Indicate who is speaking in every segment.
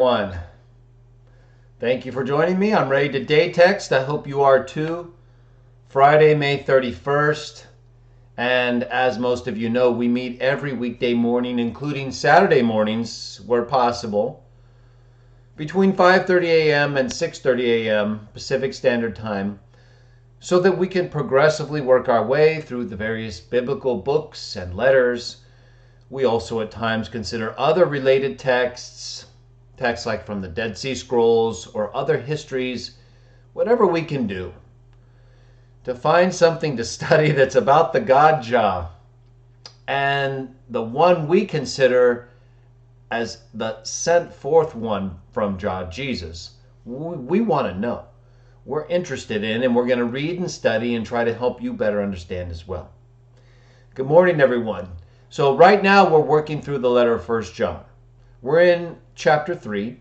Speaker 1: One. Thank you for joining me. I'm ready to day text. I hope you are too. Friday, May 31st. And as most of you know, we meet every weekday morning, including Saturday mornings where possible, between 5:30 a.m. and 6:30 a.m. Pacific Standard Time, so that we can progressively work our way through the various biblical books and letters. We also at times consider other related texts like from the Dead Sea Scrolls or other histories, whatever we can do to find something to study that's about the God Jah, and the one we consider as the sent forth one from Jah, Jesus. We want to know. We're interested in, and we're going to read and study and try to help you better understand as well. Good morning, everyone. So right now we're working through the letter of 1 John. We're in chapter 3,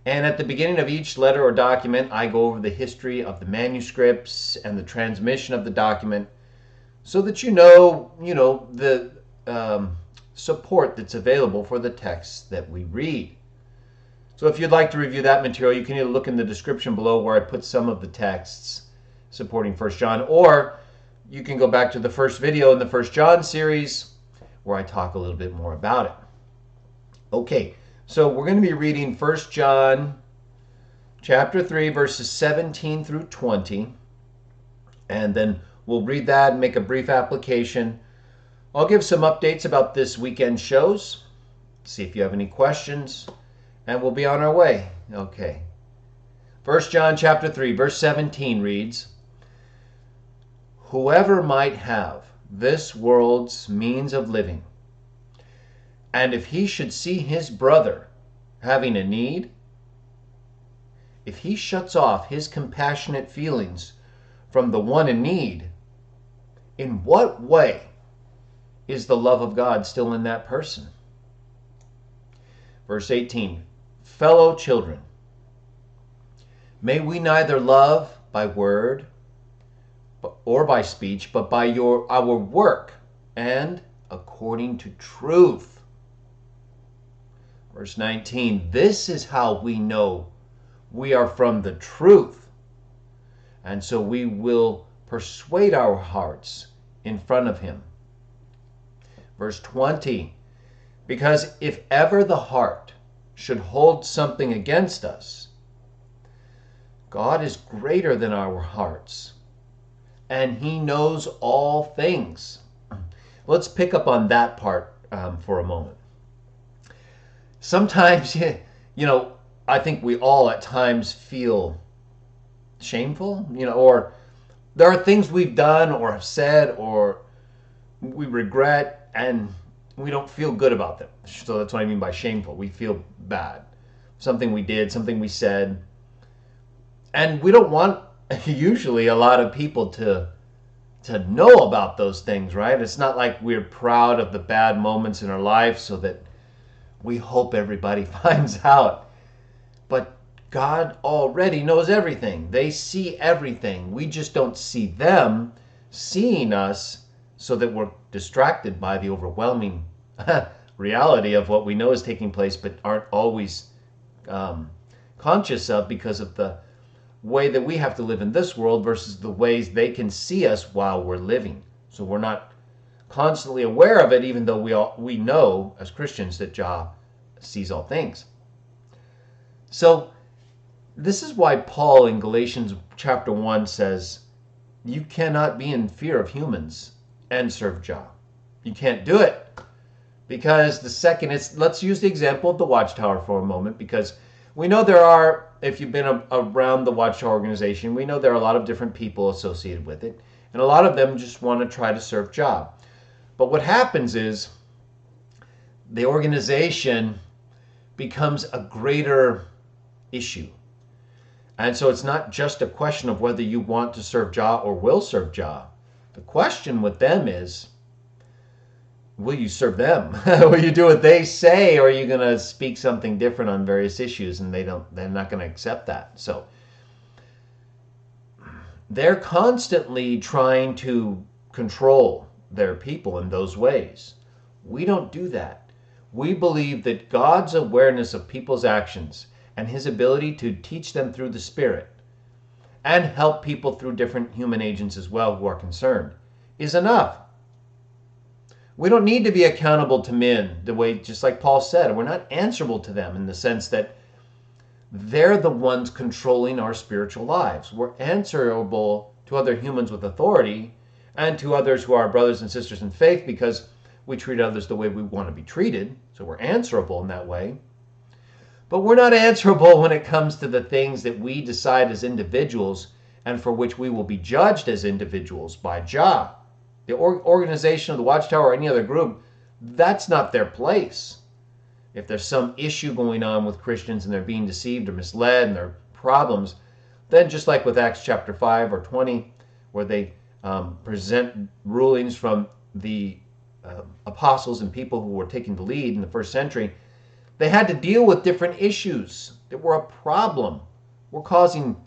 Speaker 1: and at the beginning of each letter or document, I go over the history of the manuscripts and the transmission of the document so that you know the support that's available for the texts that we read. So if you'd like to review that material, you can either look in the description below where I put some of the texts supporting 1 John, or you can go back to the first video in the 1 John series where I talk a little bit more about it. Okay, so we're going to be reading 1 John chapter 3, verses 17 through 20. And then we'll read that and make a brief application. I'll give some updates about this weekend shows, see if you have any questions, and we'll be on our way. Okay. 1 John chapter 3, verse 17 reads, "Whoever might have this world's means of living, and if he should see his brother having a need, if he shuts off his compassionate feelings from the one in need, in what way is the love of God still in that person?" Verse 18, "Fellow children, may we neither love by word or by speech, but by our work and according to truth." Verse 19, "This is how we know we are from the truth, and so we will persuade our hearts in front of him." Verse 20, "Because if ever the heart should hold something against us, God is greater than our hearts, and he knows all things." Let's pick up on that part for a moment. Sometimes, I think we all at times feel shameful, or there are things we've done or have said or we regret and we don't feel good about them. So that's what I mean by shameful. We feel bad. Something we did, something we said. And we don't want usually a lot of people to know about those things, right? It's not like we're proud of the bad moments in our life so that we hope everybody finds out. But God already knows everything. They see everything. We just don't see them seeing us, so that we're distracted by the overwhelming reality of what we know is taking place, but aren't always conscious of because of the way that we have to live in this world versus the ways they can see us while we're living. So we're not constantly aware of it, even though we know as Christians that Jah sees all things. So this is why Paul in Galatians chapter 1 says, you cannot be in fear of humans and serve Jah. You can't do it. Because the second, let's use the example of the Watchtower for a moment, because we know there are, if you've been around the Watchtower organization, we know there are a lot of different people associated with it, and a lot of them just want to try to serve Jah. But what happens is the organization becomes a greater issue. And so it's not just a question of whether you want to serve Jah or will serve Jah. The question with them is, will you serve them? Will you do what they say, or are you going to speak something different on various issues, and they're not going to accept that? So they're constantly trying to control their people in those ways. We don't do that. We believe that God's awareness of people's actions and his ability to teach them through the Spirit and help people through different human agents as well who are concerned is enough. We don't need to be accountable to men the way, just like Paul said. We're not answerable to them in the sense that they're the ones controlling our spiritual lives. We're answerable to other humans with authority and to others who are brothers and sisters in faith because we treat others the way we want to be treated. So we're answerable in that way. But we're not answerable when it comes to the things that we decide as individuals and for which we will be judged as individuals by Jah. The organization of the Watchtower or any other group, that's not their place. If there's some issue going on with Christians and they're being deceived or misled and there are problems, then just like with Acts chapter 5 or 20, where they present rulings from the apostles and people who were taking the lead in the first century, they had to deal with different issues that were a problem, were causing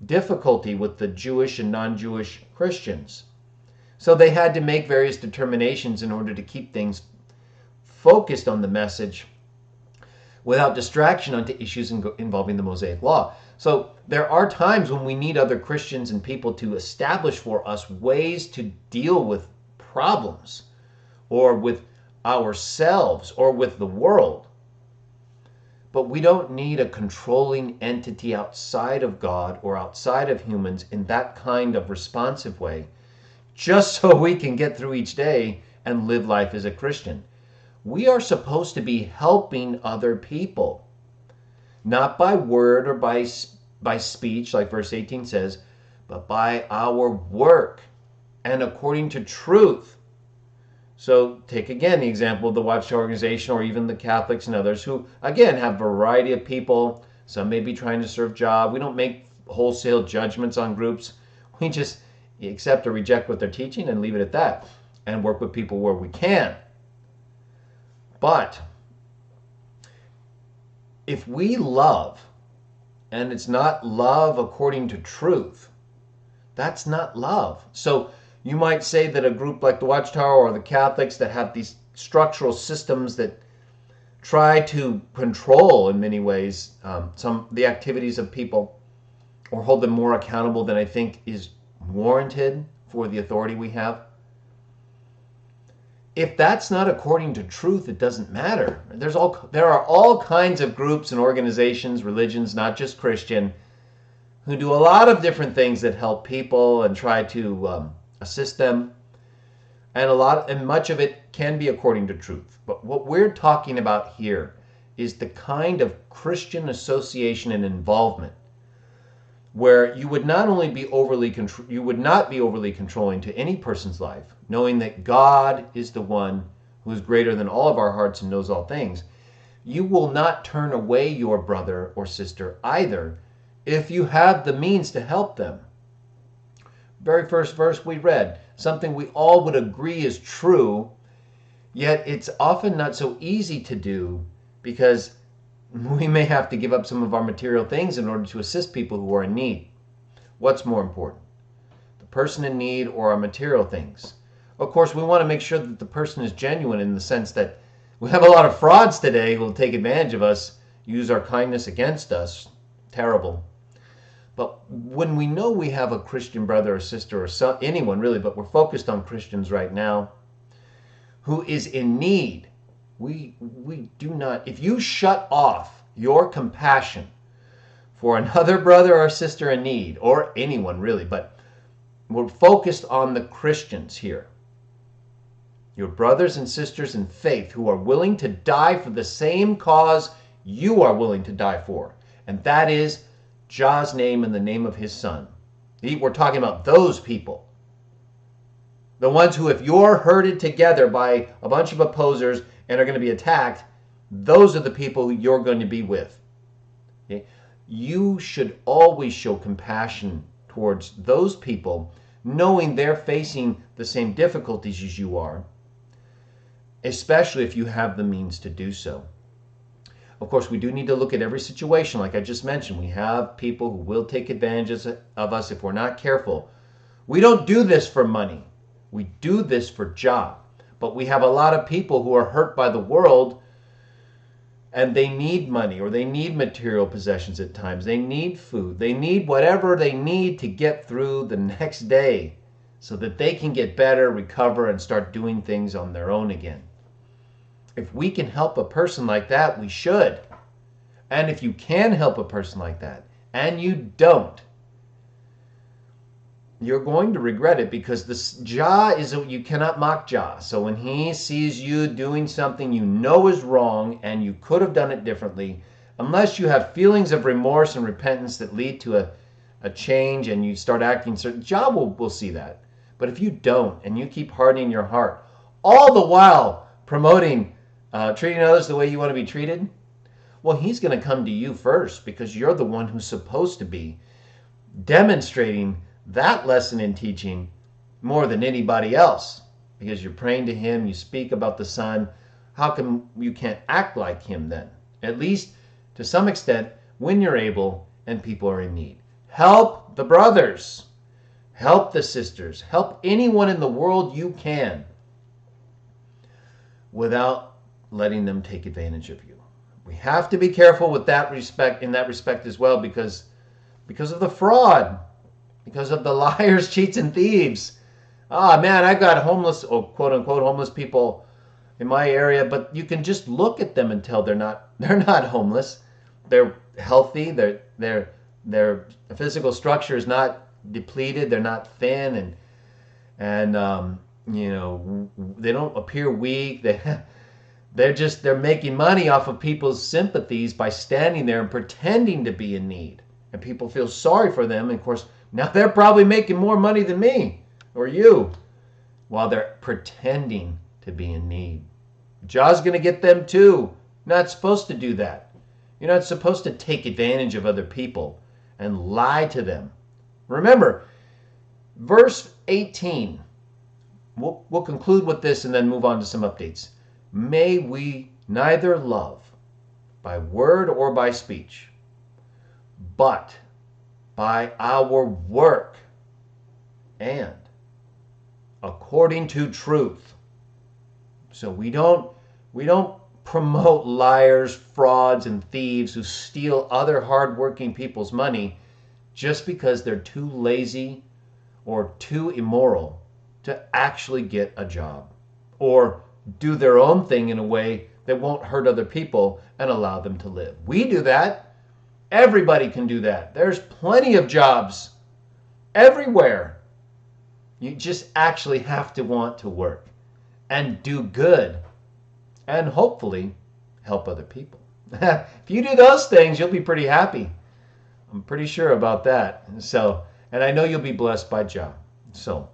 Speaker 1: difficulty with the Jewish and non-Jewish Christians. So they had to make various determinations in order to keep things focused on the message without distraction onto issues involving the Mosaic Law. So there are times when we need other Christians and people to establish for us ways to deal with problems or with ourselves or with the world. But we don't need a controlling entity outside of God or outside of humans in that kind of responsive way, just so we can get through each day and live life as a Christian. We are supposed to be helping other people, not by word or by speech, like verse 18 says, but by our work and according to truth. So take again the example of the Watchtower organization or even the Catholics and others who, again, have a variety of people. Some may be trying to serve Jah. We don't make wholesale judgments on groups. We just accept or reject what they're teaching and leave it at that and work with people where we can. But if we love, and it's not love according to truth, that's not love. So you might say that a group like the Watchtower or the Catholics that have these structural systems that try to control in many ways the activities of people or hold them more accountable than I think is warranted for the authority we have. If that's not according to truth, it doesn't matter. There are all kinds of groups and organizations, religions, not just Christian, who do a lot of different things that help people and try to assist them. And much of it can be according to truth. But what we're talking about here is the kind of Christian association and involvement where you would not be overly controlling to any person's life, knowing that God is the one who is greater than all of our hearts and knows all things. You will not turn away your brother or sister either if you have the means to help them. Very first verse we read, something we all would agree is true, yet it's often not so easy to do because we may have to give up some of our material things in order to assist people who are in need. What's more important, the person in need or our material things? Of course, we want to make sure that the person is genuine in the sense that we have a lot of frauds today who will take advantage of us, use our kindness against us. Terrible. But when we know we have a Christian brother or sister or anyone really, but we're focused on Christians right now, who is in need, we do not, if you shut off your compassion for another brother or sister in need, or anyone really, but we're focused on the Christians here, your brothers and sisters in faith who are willing to die for the same cause you are willing to die for, and that is Jah's name and the name of his son. We're talking about those people. The ones who, if you're herded together by a bunch of opposers and are going to be attacked, those are the people you're going to be with. Okay? You should always show compassion towards those people, knowing they're facing the same difficulties as you are, especially if you have the means to do so. Of course, we do need to look at every situation. Like I just mentioned, we have people who will take advantage of us if we're not careful. We don't do this for money. We do this for Jah. But we have a lot of people who are hurt by the world and they need money, or they need material possessions at times. They need food. They need whatever they need to get through the next day so that they can get better, recover, and start doing things on their own again. If we can help a person like that, we should. And if you can help a person like that, and you don't, you're going to regret it, because this Jah is, you cannot mock Jah. So when he sees you doing something you know is wrong and you could have done it differently, unless you have feelings of remorse and repentance that lead to a change and you start acting certain, Jah will see that. But if you don't, and you keep hardening your heart, all the while promoting treating others the way you want to be treated, well, he's going to come to you first, because you're the one who's supposed to be demonstrating that lesson in teaching more than anybody else, because you're praying to him, you speak about the Son. How come you can't act like him then? At least to some extent, when you're able and people are in need. Help the brothers, help the sisters, help anyone in the world you can, without letting them take advantage of you. We have to be careful with that respect, in that respect as well, because of the fraud, because of the liars, cheats, and thieves. Ah, man, I've got homeless, or quote unquote homeless people in my area, but you can just look at them and tell they're not homeless. They're healthy. Their physical structure is not depleted. They're not thin, and you know, they don't appear weak. They're making money off of people's sympathies by standing there and pretending to be in need. And people feel sorry for them. And of course, now they're probably making more money than me or you, while they're pretending to be in need. Jah's going to get them too. You're not supposed to do that. You're not supposed to take advantage of other people and lie to them. Remember, verse 18. We'll conclude with this and then move on to some updates. May we neither love by word or by speech, but by our work and according to truth. So we don't promote liars, frauds, and thieves who steal other hardworking people's money just because they're too lazy or too immoral to actually get a job, or do their own thing in a way that won't hurt other people and allow them to live. We do that. Everybody can do that. There's plenty of jobs everywhere. You just actually have to want to work and do good and hopefully help other people. If you do those things, you'll be pretty happy. I'm pretty sure about that. So, and I know you'll be blessed by Jah. So,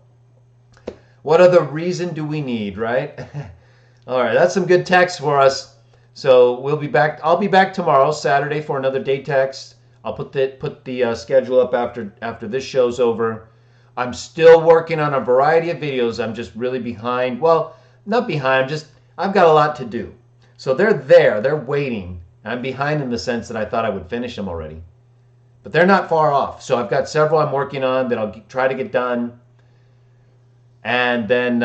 Speaker 1: what other reason do we need, right? All right, that's some good text for us. So we'll be back. I'll be back tomorrow, Saturday, for another day text. I'll put the schedule up after this show's over. I'm still working on a variety of videos. I'm just really behind. Well, not behind. I've got a lot to do. So they're there. They're waiting. I'm behind in the sense that I thought I would finish them already, but they're not far off. So I've got several I'm working on that I'll try to get done. And then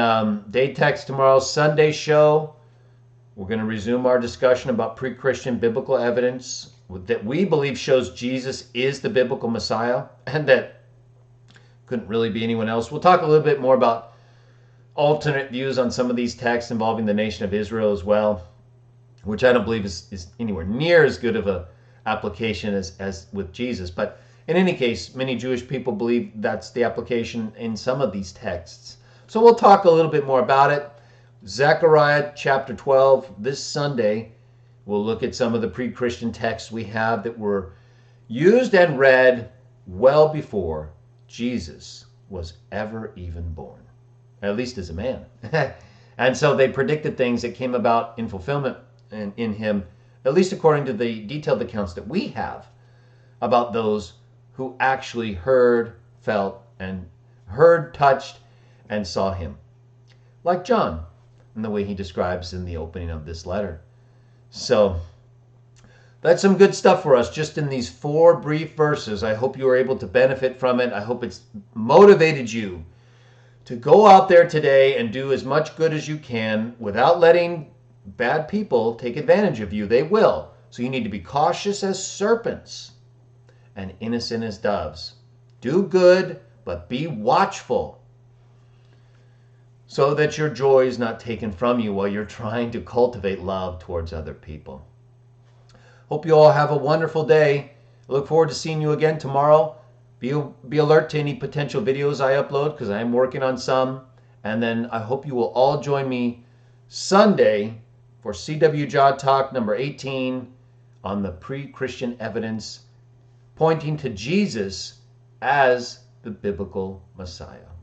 Speaker 1: day text tomorrow, Sunday show. We're going to resume our discussion about pre-Christian biblical evidence that we believe shows Jesus is the biblical Messiah and that couldn't really be anyone else. We'll talk a little bit more about alternate views on some of these texts involving the nation of Israel as well, which I don't believe is anywhere near as good of a application as with Jesus. But in any case, many Jewish people believe that's the application in some of these texts. So we'll talk a little bit more about it. Zechariah chapter 12, this Sunday, we'll look at some of the pre-Christian texts we have that were used and read well before Jesus was ever even born, at least as a man. And so they predicted things that came about in fulfillment in him, at least according to the detailed accounts that we have about those who actually heard, felt, and touched, and saw him. Like John, in the way he describes in the opening of this letter. So, that's some good stuff for us just in these 4 brief verses. I hope you were able to benefit from it. I hope it's motivated you to go out there today and do as much good as you can without letting bad people take advantage of you. They will. So you need to be cautious as serpents and innocent as doves. Do good, but be watchful, so that your joy is not taken from you while you're trying to cultivate love towards other people. Hope you all have a wonderful day. I look forward to seeing you again tomorrow. Be alert to any potential videos I upload, because I am working on some. And then I hope you will all join me Sunday for CW Jod Talk number 18 on the pre-Christian evidence pointing to Jesus as the biblical Messiah.